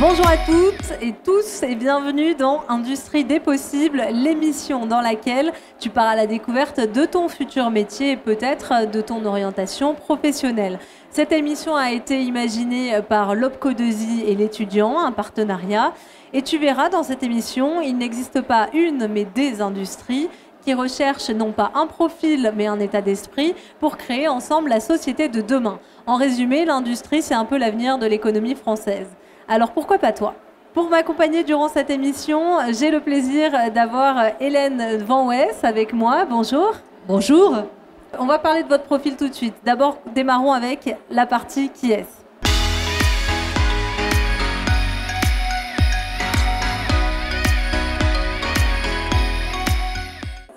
Bonjour à toutes et tous et bienvenue dans Industrie des possibles, l'émission dans laquelle tu pars à la découverte de ton futur métier et peut-être de ton orientation professionnelle. Cette émission a été imaginée par l'OPCO2I et l'étudiant, un partenariat. Et tu verras dans cette émission, il n'existe pas une mais des industries qui recherchent non pas un profil mais un état d'esprit pour créer ensemble la société de demain. En résumé, l'industrie c'est un peu l'avenir de l'économie française. Alors pourquoi pas toi? Pour m'accompagner durant cette émission, j'ai le plaisir d'avoir Hélène Van Wes avec moi. Bonjour. Bonjour. On va parler de votre profil tout de suite. D'abord, démarrons avec la partie qui est-ce.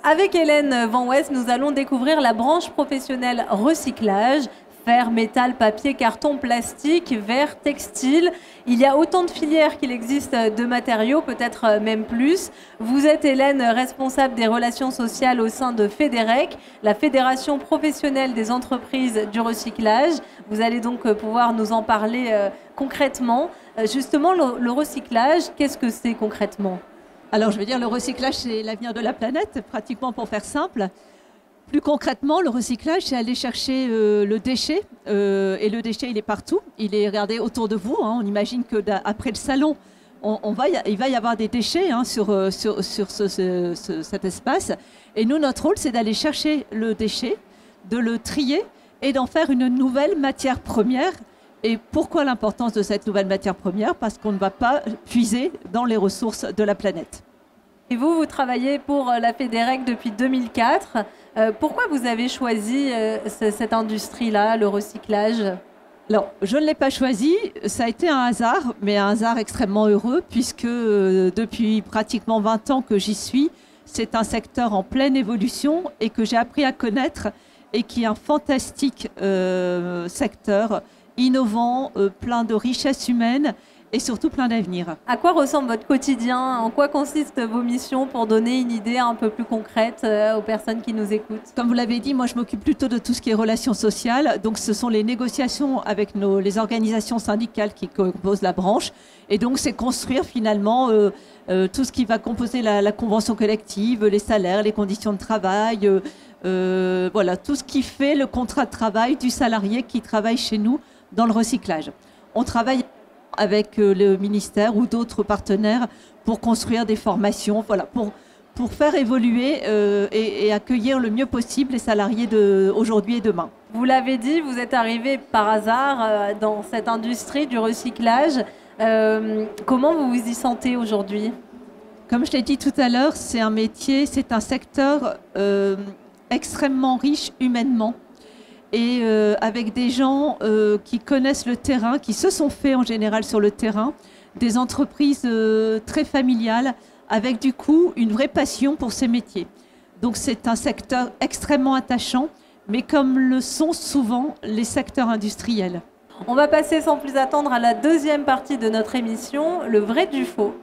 Avec Hélène Van Wes, nous allons découvrir la branche professionnelle recyclage. Fer, métal, papier, carton, plastique, verre, textile. Il y a autant de filières qu'il existe de matériaux, peut-être même plus. Vous êtes, Hélène, responsable des relations sociales au sein de FEDEREC, la Fédération professionnelle des entreprises du recyclage. Vous allez donc pouvoir nous en parler concrètement. Justement, le recyclage, qu'est-ce que c'est concrètement? Alors, je veux dire, le recyclage, c'est l'avenir de la planète, pratiquement pour faire simple. Plus concrètement, le recyclage, c'est aller chercher le déchet. Et le déchet, il est partout. Il est, regardez, autour de vous. On imagine qu'après le salon, il va y avoir des déchets sur cet espace. Et nous, notre rôle, c'est d'aller chercher le déchet, de le trier et d'en faire une nouvelle matière première. Et pourquoi l'importance de cette nouvelle matière première? Parce qu'on ne va pas puiser dans les ressources de la planète. Et vous travaillez pour la FEDEREC depuis 2004. Pourquoi vous avez choisi cette industrie-là, le recyclage? Alors, je ne l'ai pas choisi, ça a été un hasard, mais un hasard extrêmement heureux, puisque depuis pratiquement 20 ans que j'y suis, c'est un secteur en pleine évolution et que j'ai appris à connaître et qui est un fantastique secteur, innovant, plein de richesses humaines, et surtout plein d'avenir. À quoi ressemble votre quotidien? En quoi consistent vos missions pour donner une idée un peu plus concrète aux personnes qui nous écoutent? Comme vous l'avez dit, moi je m'occupe plutôt de tout ce qui est relations sociales. Donc ce sont les négociations avec les organisations syndicales qui composent la branche. Et donc c'est construire finalement tout ce qui va composer la convention collective, les salaires, les conditions de travail, voilà, tout ce qui fait le contrat de travail du salarié qui travaille chez nous dans le recyclage. On travaille avec le ministère ou d'autres partenaires pour construire des formations, voilà, pour faire évoluer et accueillir le mieux possible les salariés d'aujourd'hui et demain. Vous l'avez dit, vous êtes arrivé par hasard dans cette industrie du recyclage. Comment vous vous y sentez aujourd'hui? Comme je l'ai dit tout à l'heure, c'est un métier, c'est un secteur extrêmement riche humainement. Et avec des gens qui connaissent le terrain, qui se sont faits en général sur le terrain, des entreprises très familiales, avec du coup une vraie passion pour ces métiers. Donc c'est un secteur extrêmement attachant, mais comme le sont souvent les secteurs industriels. On va passer sans plus attendre à la deuxième partie de notre émission, le vrai du faux.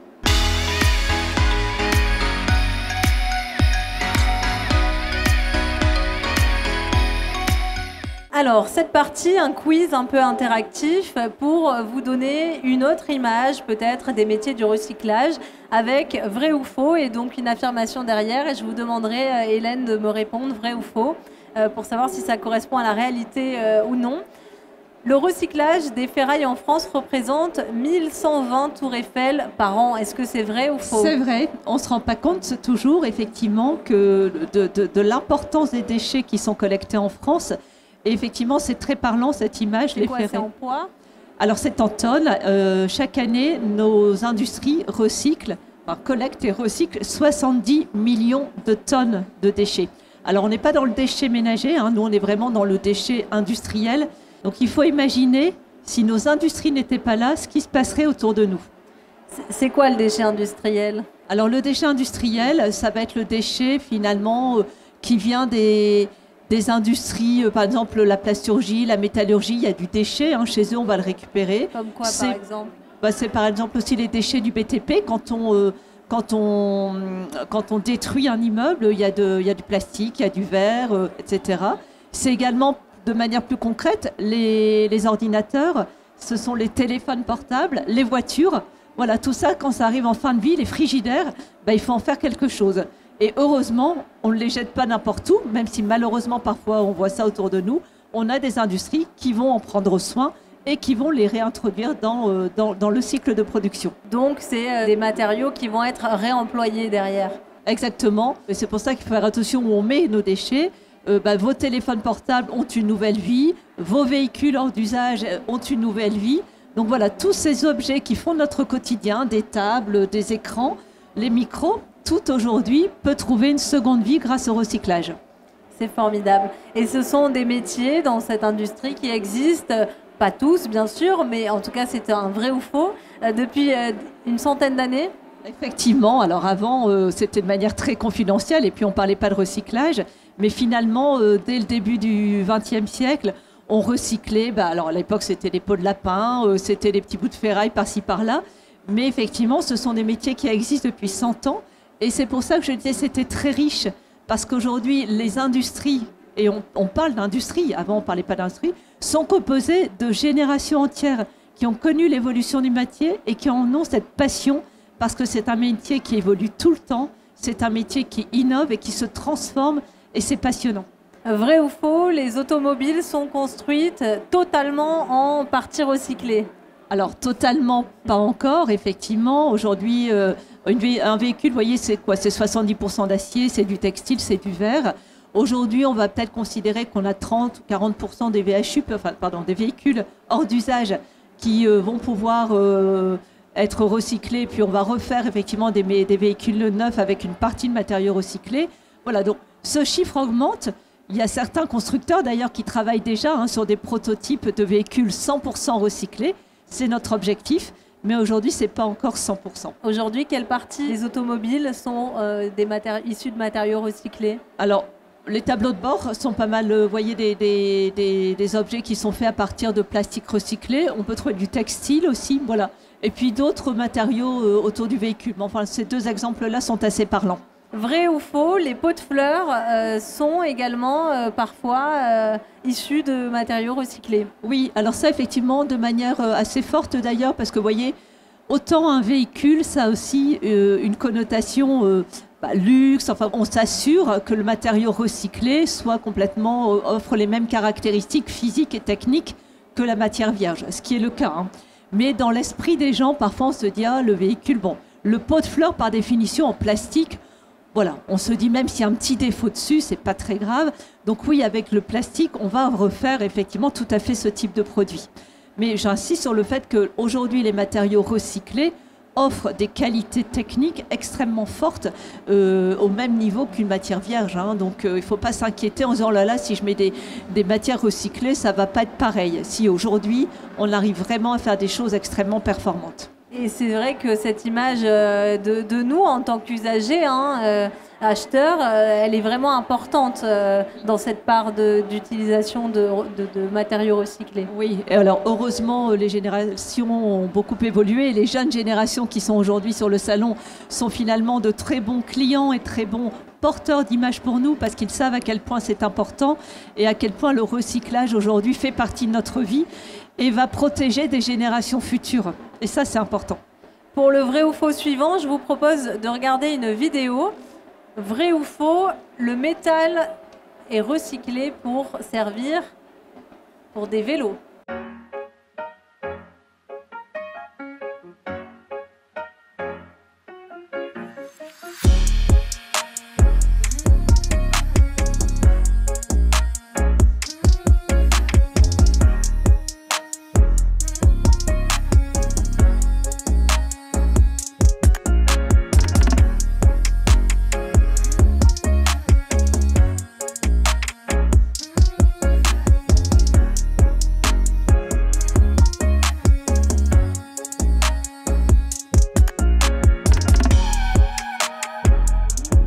Alors, cette partie, un quiz un peu interactif pour vous donner une autre image peut-être des métiers du recyclage avec vrai ou faux et donc une affirmation derrière et je vous demanderai, Hélène, de me répondre vrai ou faux pour savoir si ça correspond à la réalité ou non. Le recyclage des ferrailles en France représente 1120 tours Eiffel par an. Est-ce que c'est vrai ou faux? C'est vrai. On ne se rend pas compte toujours effectivement que de l'importance des déchets qui sont collectés en France. Et effectivement, c'est très parlant cette image. C'est quoi, c'est en poids? Alors c'est en tonnes. Chaque année, nos industries recyclent, collectent et recyclent 70 millions de tonnes de déchets. Alors on n'est pas dans le déchet ménager, nous on est vraiment dans le déchet industriel. Donc il faut imaginer, si nos industries n'étaient pas là, ce qui se passerait autour de nous. C'est quoi le déchet industriel? Alors le déchet industriel, ça va être le déchet finalement qui vient des industries, par exemple la plasturgie, la métallurgie, il y a du déchet, chez eux on va le récupérer. Comme quoi par exemple? C'est par exemple aussi les déchets du BTP, quand on détruit un immeuble, il y a du plastique, il y a du verre, etc. C'est également de manière plus concrète les ordinateurs, ce sont les téléphones portables, les voitures. Voilà, tout ça, quand ça arrive en fin de vie, les frigidaires, il faut en faire quelque chose. Et heureusement, on ne les jette pas n'importe où, même si malheureusement, parfois, on voit ça autour de nous. On a des industries qui vont en prendre soin et qui vont les réintroduire dans le cycle de production. Donc, c'est des matériaux qui vont être réemployés derrière. Exactement. Et c'est pour ça qu'il faut faire attention où on met nos déchets. Vos téléphones portables ont une nouvelle vie. Vos véhicules hors d'usage ont une nouvelle vie. Donc voilà, tous ces objets qui font notre quotidien, des tables, des écrans, les micros, tout aujourd'hui peut trouver une seconde vie grâce au recyclage. C'est formidable. Et ce sont des métiers dans cette industrie qui existent, pas tous bien sûr, mais en tout cas c'est un vrai ou faux, depuis une centaine d'années. Effectivement, alors avant c'était de manière très confidentielle et puis on ne parlait pas de recyclage, mais finalement dès le début du XXe siècle, on recyclait, alors à l'époque c'était des peaux de lapin, c'était des petits bouts de ferraille par-ci par-là, mais effectivement ce sont des métiers qui existent depuis 100 ans et c'est pour ça que je disais que c'était très riche, parce qu'aujourd'hui les industries, et on parle d'industrie, avant on ne parlait pas d'industrie, sont composées de générations entières qui ont connu l'évolution du métier et qui en ont cette passion, parce que c'est un métier qui évolue tout le temps, c'est un métier qui innove et qui se transforme et c'est passionnant. Vrai ou faux, les automobiles sont construites totalement en partie recyclée? Alors totalement pas encore, effectivement. Aujourd'hui, un véhicule, vous voyez, c'est quoi? C'est 70% d'acier, c'est du textile, c'est du verre. Aujourd'hui, on va peut-être considérer qu'on a 30 ou 40% des des véhicules hors d'usage qui vont pouvoir être recyclés, puis on va refaire effectivement des véhicules neufs avec une partie de matériaux recyclés. Voilà, donc ce chiffre augmente. Il y a certains constructeurs d'ailleurs qui travaillent déjà sur des prototypes de véhicules 100% recyclés. C'est notre objectif, mais aujourd'hui, ce n'est pas encore 100%. Aujourd'hui, quelle partie des automobiles sont issues de matériaux recyclés? Alors, les tableaux de bord sont pas mal, vous voyez, des objets qui sont faits à partir de plastique recyclé. On peut trouver du textile aussi, voilà. Et puis d'autres matériaux autour du véhicule. Mais enfin, ces deux exemples-là sont assez parlants. Vrai ou faux, les pots de fleurs sont également parfois issus de matériaux recyclés? Oui, alors ça effectivement de manière assez forte d'ailleurs, parce que vous voyez, autant un véhicule, ça a aussi une connotation luxe, enfin on s'assure que le matériau recyclé soit complètement, offre les mêmes caractéristiques physiques et techniques que la matière vierge, ce qui est le cas. Mais dans l'esprit des gens, parfois on se dit, le véhicule, le pot de fleurs par définition en plastique, voilà, on se dit même s'il y a un petit défaut dessus, c'est pas très grave. Donc oui, avec le plastique, on va refaire effectivement tout à fait ce type de produit. Mais j'insiste sur le fait qu'aujourd'hui, les matériaux recyclés offrent des qualités techniques extrêmement fortes au même niveau qu'une matière vierge. Donc il ne faut pas s'inquiéter en disant, là, si je mets des matières recyclées, ça ne va pas être pareil. Si aujourd'hui, on arrive vraiment à faire des choses extrêmement performantes. Et c'est vrai que cette image de nous en tant qu'usagers, acheteurs, elle est vraiment importante dans cette part d'utilisation de matériaux recyclés. Oui, et alors heureusement, les générations ont beaucoup évolué. Les jeunes générations qui sont aujourd'hui sur le salon sont finalement de très bons clients et très bons porteurs d'images pour nous, parce qu'ils savent à quel point c'est important et à quel point le recyclage aujourd'hui fait partie de notre vie et va protéger des générations futures. Et ça, c'est important. Pour le vrai ou faux suivant, je vous propose de regarder une vidéo. Vrai ou faux, le métal est recyclé pour servir pour des vélos.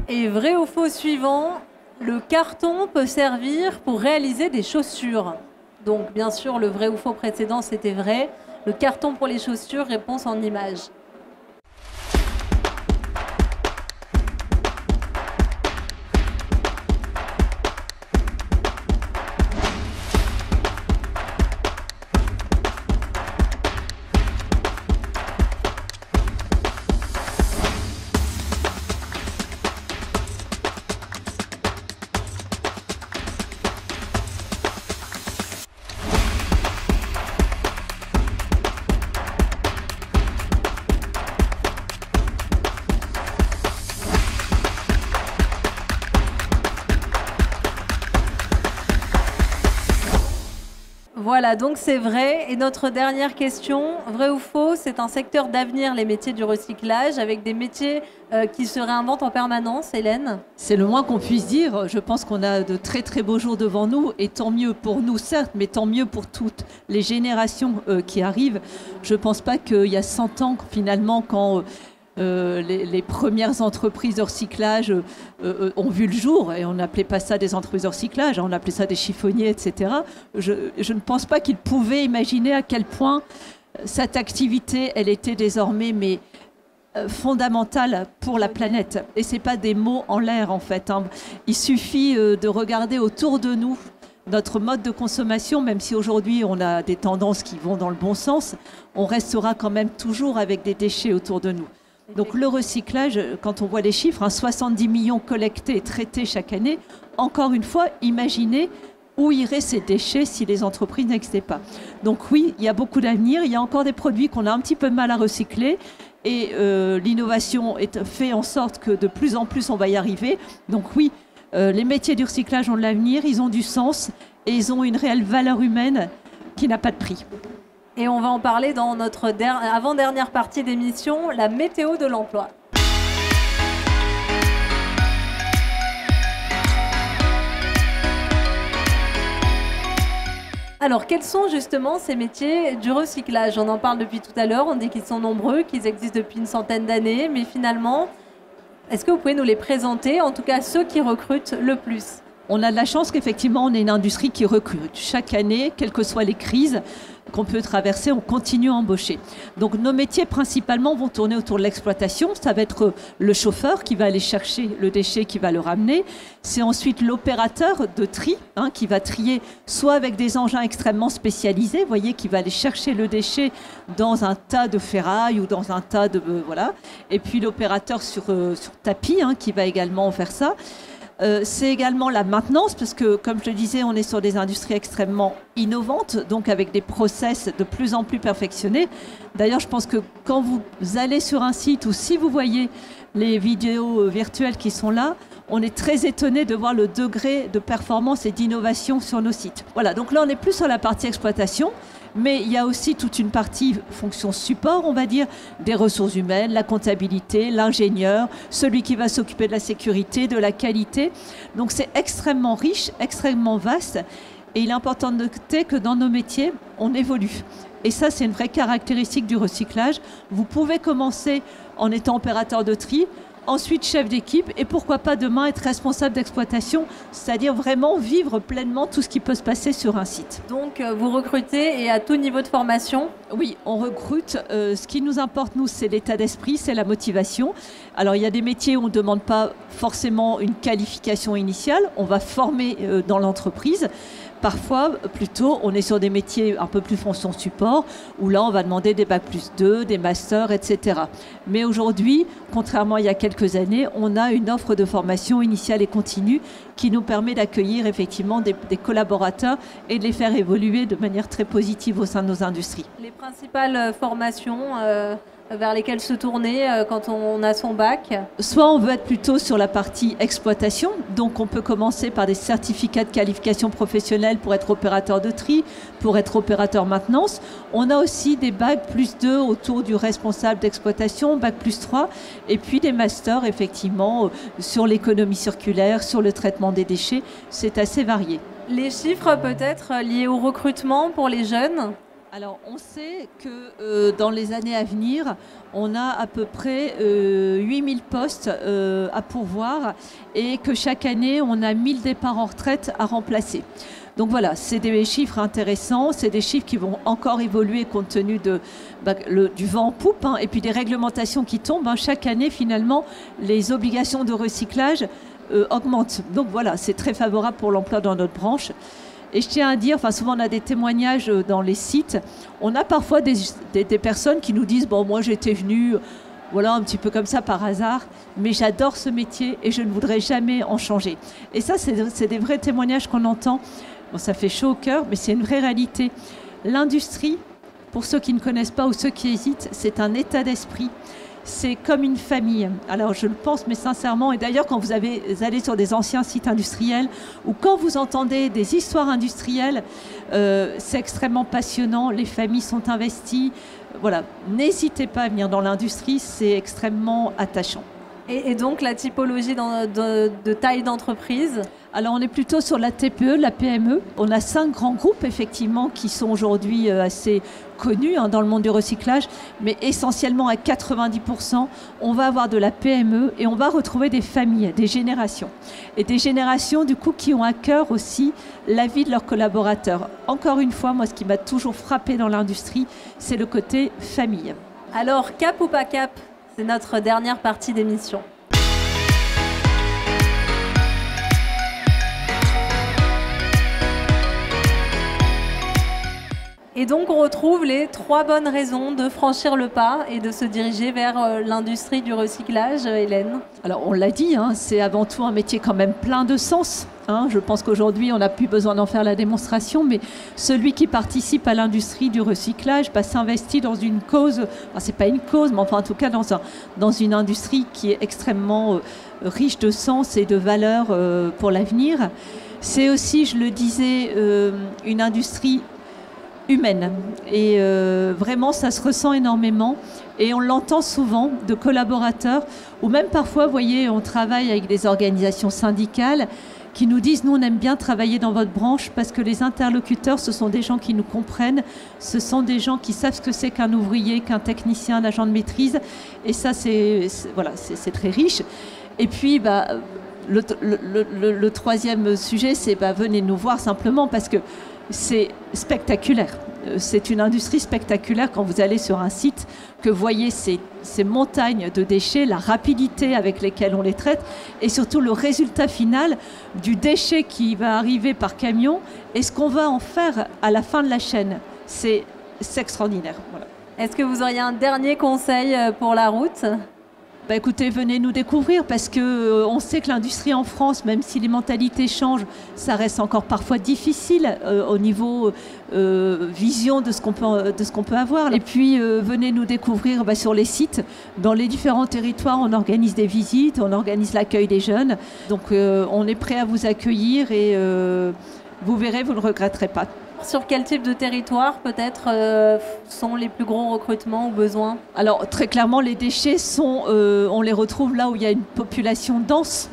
Et vrai ou faux suivant, le carton peut servir pour réaliser des chaussures. Donc bien sûr, le vrai ou faux précédent, c'était vrai. Le carton pour les chaussures, réponse en image. Voilà, donc c'est vrai. Et notre dernière question, vrai ou faux, c'est un secteur d'avenir, les métiers du recyclage, avec des métiers qui se réinventent en permanence, Hélène? C'est le moins qu'on puisse dire. Je pense qu'on a de très très beaux jours devant nous et tant mieux pour nous, certes, mais tant mieux pour toutes les générations qui arrivent. Je ne pense pas qu'il y a 100 ans, finalement, quand les premières entreprises de recyclage ont vu le jour, et on n'appelait pas ça des entreprises de recyclage, on appelait ça des chiffonniers, etc. Je ne pense pas qu'ils pouvaient imaginer à quel point cette activité, elle était désormais fondamentale pour la planète. Et ce n'est pas des mots en l'air, en fait. Il suffit de regarder autour de nous notre mode de consommation, même si aujourd'hui on a des tendances qui vont dans le bon sens, on restera quand même toujours avec des déchets autour de nous. Donc le recyclage, quand on voit les chiffres, 70 millions collectés et traités chaque année, encore une fois, imaginez où iraient ces déchets si les entreprises n'existaient pas. Donc oui, il y a beaucoup d'avenir, il y a encore des produits qu'on a un petit peu de mal à recycler et l'innovation fait en sorte que de plus en plus on va y arriver. Donc oui, les métiers du recyclage ont de l'avenir, ils ont du sens et ils ont une réelle valeur humaine qui n'a pas de prix. Et on va en parler dans notre avant-dernière partie d'émission, la météo de l'emploi. Alors, quels sont justement ces métiers du recyclage? On en parle depuis tout à l'heure, on dit qu'ils sont nombreux, qu'ils existent depuis une centaine d'années, mais finalement, est-ce que vous pouvez nous les présenter, en tout cas ceux qui recrutent le plus? On a de la chance qu'effectivement, on ait une industrie qui recrute. Chaque année, quelles que soient les crises qu'on peut traverser, on continue à embaucher. Donc nos métiers principalement vont tourner autour de l'exploitation. Ça va être le chauffeur qui va aller chercher le déchet, qui va le ramener. C'est ensuite l'opérateur de tri qui va trier soit avec des engins extrêmement spécialisés, vous voyez, qui va aller chercher le déchet dans un tas de ferraille ou dans un tas de... voilà. Et puis l'opérateur sur tapis qui va également faire ça. C'est également la maintenance, parce que, comme je le disais, on est sur des industries extrêmement innovantes, donc avec des process de plus en plus perfectionnés. D'ailleurs, je pense que quand vous allez sur un site ou si vous voyez les vidéos virtuelles qui sont là, on est très étonné de voir le degré de performance et d'innovation sur nos sites. Voilà, donc là, on est plus sur la partie exploitation. Mais il y a aussi toute une partie fonction support, on va dire, des ressources humaines, la comptabilité, l'ingénieur, celui qui va s'occuper de la sécurité, de la qualité. Donc c'est extrêmement riche, extrêmement vaste. Et il est important de noter que dans nos métiers, on évolue. Et ça, c'est une vraie caractéristique du recyclage. Vous pouvez commencer en étant opérateur de tri, ensuite chef d'équipe et pourquoi pas demain être responsable d'exploitation, c'est-à-dire vraiment vivre pleinement tout ce qui peut se passer sur un site. Donc vous recrutez et à tout niveau de formation? Oui, on recrute. Ce qui nous importe, nous, c'est l'état d'esprit, c'est la motivation. Alors il y a des métiers où on ne demande pas forcément une qualification initiale, on va former dans l'entreprise. Parfois, plutôt, on est sur des métiers un peu plus fonction support, où là, on va demander des Bac+2, des masters, etc. Mais aujourd'hui, contrairement à il y a quelques années, on a une offre de formation initiale et continue qui nous permet d'accueillir effectivement des collaborateurs et de les faire évoluer de manière très positive au sein de nos industries. Les principales formations vers lesquelles se tourner quand on a son bac? Soit on veut être plutôt sur la partie exploitation, donc on peut commencer par des certificats de qualification professionnelle pour être opérateur de tri, pour être opérateur maintenance. On a aussi des Bac+2 autour du responsable d'exploitation, Bac+3, et puis des masters effectivement sur l'économie circulaire, sur le traitement des déchets. C'est assez varié. Les chiffres peut-être liés au recrutement pour les jeunes? Alors, on sait que dans les années à venir, on a à peu près 8000 postes à pourvoir et que chaque année, on a 1000 départs en retraite à remplacer. Donc voilà, c'est des chiffres intéressants, c'est des chiffres qui vont encore évoluer compte tenu du vent en poupe et puis des réglementations qui tombent. Chaque année, finalement, les obligations de recyclage augmentent. Donc voilà, c'est très favorable pour l'emploi dans notre branche. Et je tiens à dire, souvent on a des témoignages dans les sites, on a parfois des personnes qui nous disent « Bon, moi j'étais venue voilà, un petit peu comme ça par hasard, mais j'adore ce métier et je ne voudrais jamais en changer. » Et ça, c'est des vrais témoignages qu'on entend. Bon, ça fait chaud au cœur, mais c'est une vraie réalité. L'industrie, pour ceux qui ne connaissent pas ou ceux qui hésitent, c'est un état d'esprit. c'est comme une famille. Alors je le pense, mais sincèrement, et d'ailleurs quand vous allez sur des anciens sites industriels ou quand vous entendez des histoires industrielles, c'est extrêmement passionnant, les familles sont investies. Voilà, n'hésitez pas à venir dans l'industrie, c'est extrêmement attachant. Et donc la typologie de taille d'entreprise? Alors on est plutôt sur la TPE, la PME. On a 5 grands groupes effectivement qui sont aujourd'hui assez connus dans le monde du recyclage, mais essentiellement à 90%, on va avoir de la PME et on va retrouver des familles, des générations. Et des générations du coup qui ont à cœur aussi la vie de leurs collaborateurs. Encore une fois, moi ce qui m'a toujours frappé dans l'industrie, c'est le côté famille. Alors cap ou pas cap? C'est notre dernière partie d'émission. Et donc on retrouve les 3 bonnes raisons de franchir le pas et de se diriger vers l'industrie du recyclage, Hélène. Alors on l'a dit, c'est avant tout un métier quand même plein de sens. Je pense qu'aujourd'hui on n'a plus besoin d'en faire la démonstration, mais celui qui participe à l'industrie du recyclage s'investit dans une cause, enfin, c'est pas une cause, mais enfin en tout cas dans une industrie qui est extrêmement riche de sens et de valeurs pour l'avenir. C'est aussi, je le disais, une industrie humaine. Et vraiment, ça se ressent énormément. Et on l'entend souvent de collaborateurs, ou même parfois, vous voyez, on travaille avec des organisations syndicales qui nous disent, nous, on aime bien travailler dans votre branche parce que les interlocuteurs, ce sont des gens qui nous comprennent, ce sont des gens qui savent ce que c'est qu'un ouvrier, qu'un technicien, un agent de maîtrise. Et ça, c'est très riche. Et puis, le troisième sujet, c'est venez nous voir simplement parce que c'est spectaculaire. C'est une industrie spectaculaire quand vous allez sur un site, que vous voyez ces montagnes de déchets, la rapidité avec laquelle on les traite et surtout le résultat final du déchet qui va arriver par camion et ce qu'on va en faire à la fin de la chaîne. C'est extraordinaire. Voilà. Est-ce que vous auriez un dernier conseil pour la route ? Écoutez, venez nous découvrir parce que on sait que l'industrie en France, même si les mentalités changent, ça reste encore parfois difficile au niveau vision de ce qu'on peut avoir. Et puis venez nous découvrir sur les sites, dans les différents territoires, on organise des visites, on organise l'accueil des jeunes. Donc on est prêt à vous accueillir et vous verrez, vous ne regretterez pas. Sur quel type de territoire, peut-être, sont les plus gros recrutements ou besoins ? Alors, très clairement, les déchets on les retrouve là où il y a une population dense,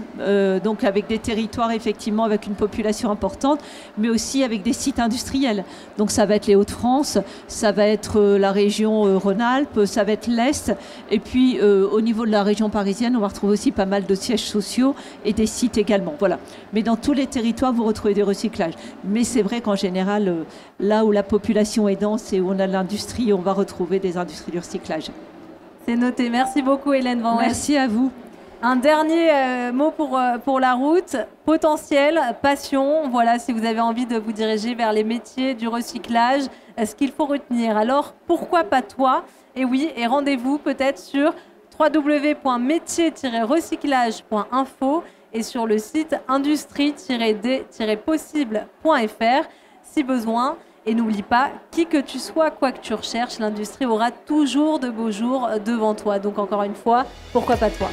donc avec des territoires, effectivement, avec une population importante, mais aussi avec des sites industriels. Donc, ça va être les Hauts-de-France, ça va être la région Rhône-Alpes, ça va être l'Est. Et puis, au niveau de la région parisienne, on va retrouver aussi pas mal de sièges sociaux et des sites également. Voilà. Mais dans tous les territoires, vous retrouvez des recyclages. Mais c'est vrai qu'en général, là où la population est dense et où on a de l'industrie, on va retrouver des industries du recyclage. C'est noté. Merci beaucoup, Hélène Van West. Merci à vous. Un dernier mot pour la route. Potentiel, passion. Voilà, si vous avez envie de vous diriger vers les métiers du recyclage, ce qu'il faut retenir. Alors, pourquoi pas toi ? Et oui, et rendez-vous peut-être sur www.métier-recyclage.info et sur le site industrie-d-possible.fr. Si besoin. Et n'oublie pas, qui que tu sois, quoi que tu recherches, l'industrie aura toujours de beaux jours devant toi. Donc encore une fois, pourquoi pas toi ?